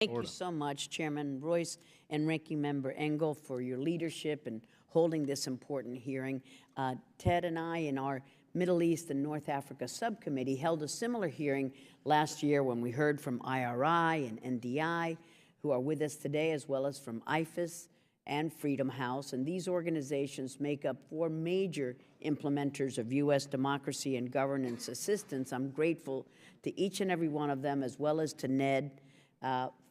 Thank you so much, Chairman Royce and Ranking Member Engel, for your leadership in holding this important hearing. Ted and I, in our Middle East and North Africa Subcommittee, held a similar hearing last year when we heard from IRI and NDI, who are with us today, as well as from IFAS and Freedom House. And these organizations make up 4 major implementers of U.S. democracy and governance assistance. I'm grateful to each and every one of them, as well as to Ned,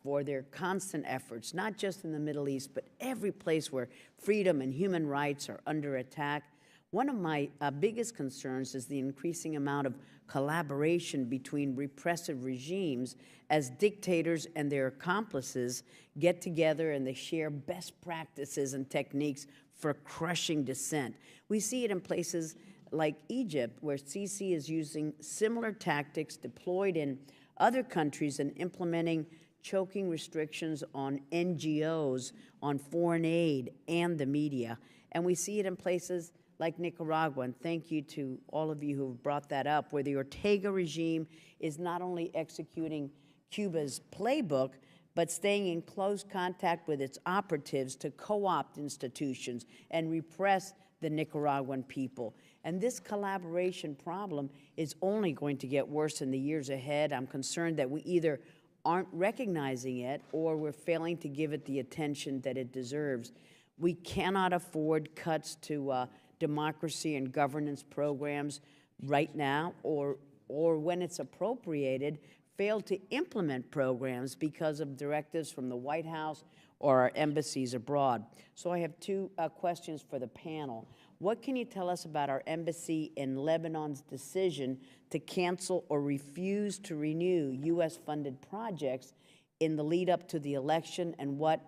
for their constant efforts, not just in the Middle East, but every place where freedom and human rights are under attack. One of my biggest concerns is the increasing amount of collaboration between repressive regimes as dictators and their accomplices get together and they share best practices and techniques for crushing dissent. We see it in places like Egypt, where Sisi is using similar tactics deployed in other countries and implementing choking restrictions on NGOs, on foreign aid, and the media. And we see it in places like Nicaragua, and thank you to all of you who have brought that up, where the Ortega regime is not only executing Cuba's playbook, but staying in close contact with its operatives to co-opt institutions and repress the Nicaraguan people. And this collaboration problem is only going to get worse in the years ahead. I'm concerned that we either aren't recognizing it or we're failing to give it the attention that it deserves. We cannot afford cuts to democracy and governance programs right now, or when it's appropriated, fail to implement programs because of directives from the White House or our embassies abroad. So I have 2 questions for the panel. What can you tell us about our embassy in Lebanon's decision to cancel or refuse to renew U.S.-funded projects in the lead up to the election, and what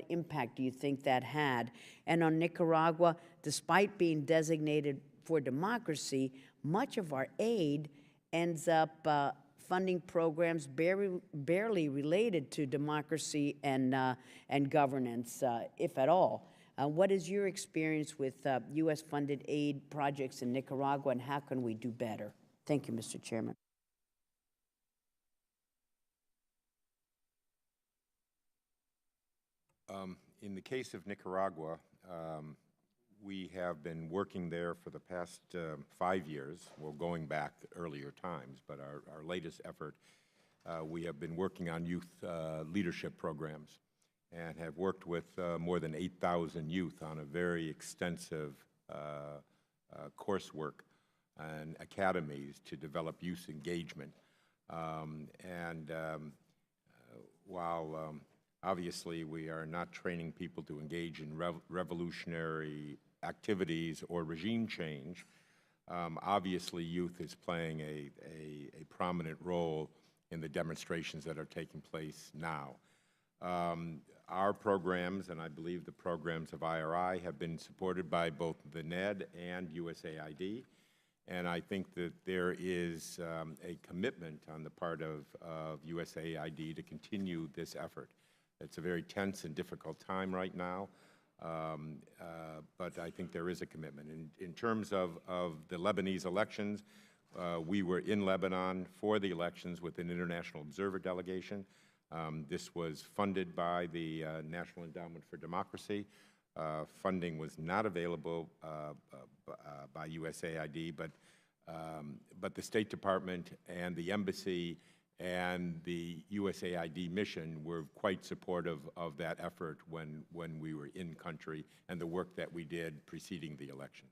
impact do you think that had? And on Nicaragua, despite being designated for democracy, much of our aid ends up funding programs barely related to democracy and governance, if at all. What is your experience with U.S.-funded aid projects in Nicaragua, and how can we do better? Thank you, Mr. Chairman. In the case of Nicaragua, we have been working there for the past 5 years, well, going back to earlier times, but our latest effort, we have been working on youth leadership programs and have worked with more than 8,000 youth on a very extensive coursework and academies to develop youth engagement. While obviously we are not training people to engage in revolutionary activities or regime change, obviously youth is playing a prominent role in the demonstrations that are taking place now. Our programs, and I believe the programs of IRI, have been supported by both the NED and USAID, and I think that there is a commitment on the part of USAID to continue this effort. It's a very tense and difficult time right now, but I think there is a commitment. In terms of the Lebanese elections, we were in Lebanon for the elections with an international observer delegation. This was funded by the National Endowment for Democracy. Funding was not available by USAID, but the State Department and the embassy and the USAID mission were quite supportive of that effort when we were in country and the work that we did preceding the elections.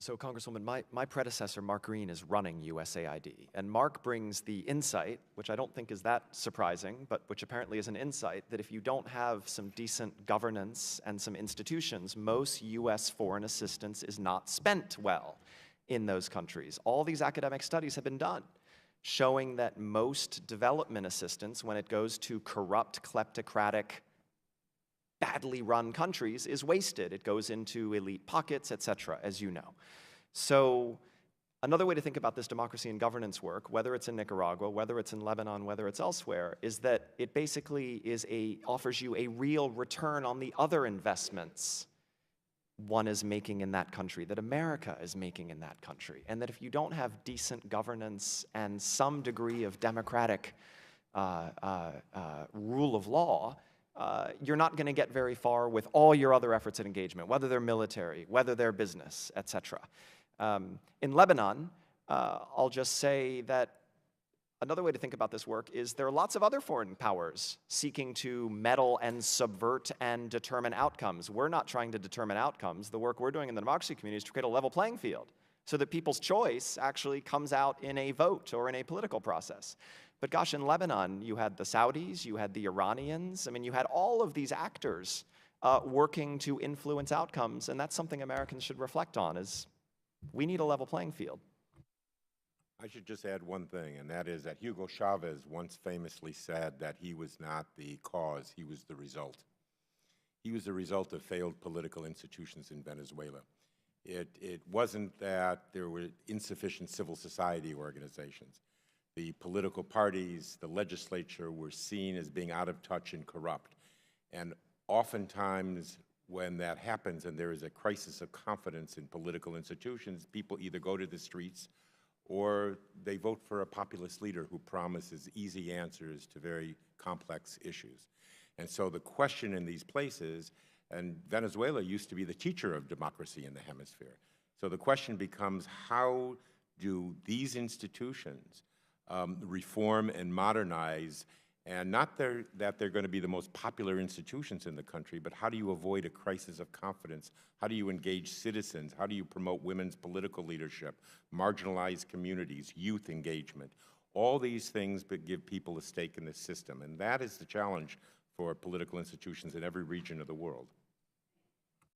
So, Congresswoman, my predecessor, Mark Green, is running USAID. And Mark brings the insight, which I don't think is that surprising, but which apparently is an insight, that if you don't have some decent governance and some institutions, most U.S. foreign assistance is not spent well in those countries. All these academic studies have been done showing that most development assistance, when it goes to corrupt, kleptocratic, badly run countries, is wasted. It goes into elite pockets, et cetera, as you know. So another way to think about this democracy and governance work, whether it's in Nicaragua, whether it's in Lebanon, whether it's elsewhere, is that it basically offers you a real return on the other investments one is making in that country, that America is making in that country. And that if you don't have decent governance and some degree of democratic rule of law, you're not going to get very far with all your other efforts at engagement, whether they're military, whether they're business, etc. In Lebanon, I'll just say that another way to think about this work is there are lots of other foreign powers seeking to meddle and subvert and determine outcomes. We're not trying to determine outcomes. The work we're doing in the democracy community is to create a level playing field so that people's choice actually comes out in a vote or in a political process. But gosh, in Lebanon, you had the Saudis, you had the Iranians. I mean, you had all of these actors working to influence outcomes, and that's something Americans should reflect on, is we need a level playing field. I should just add one thing, and that is that Hugo Chavez once famously said that he was not the cause, he was the result. He was the result of failed political institutions in Venezuela. It wasn't that there were insufficient civil society organizations. The political parties, the legislature were seen as being out of touch and corrupt. And oftentimes when that happens and there is a crisis of confidence in political institutions, people either go to the streets or they vote for a populist leader who promises easy answers to very complex issues. And so the question in these places, and Venezuela used to be the teacher of democracy in the hemisphere. So the question becomes, how do these institutions reform and modernize, and not that they're going to be the most popular institutions in the country, but how do you avoid a crisis of confidence? How do you engage citizens? How do you promote women's political leadership, marginalized communities, youth engagement? All these things but give people a stake in the system, and that is the challenge for political institutions in every region of the world.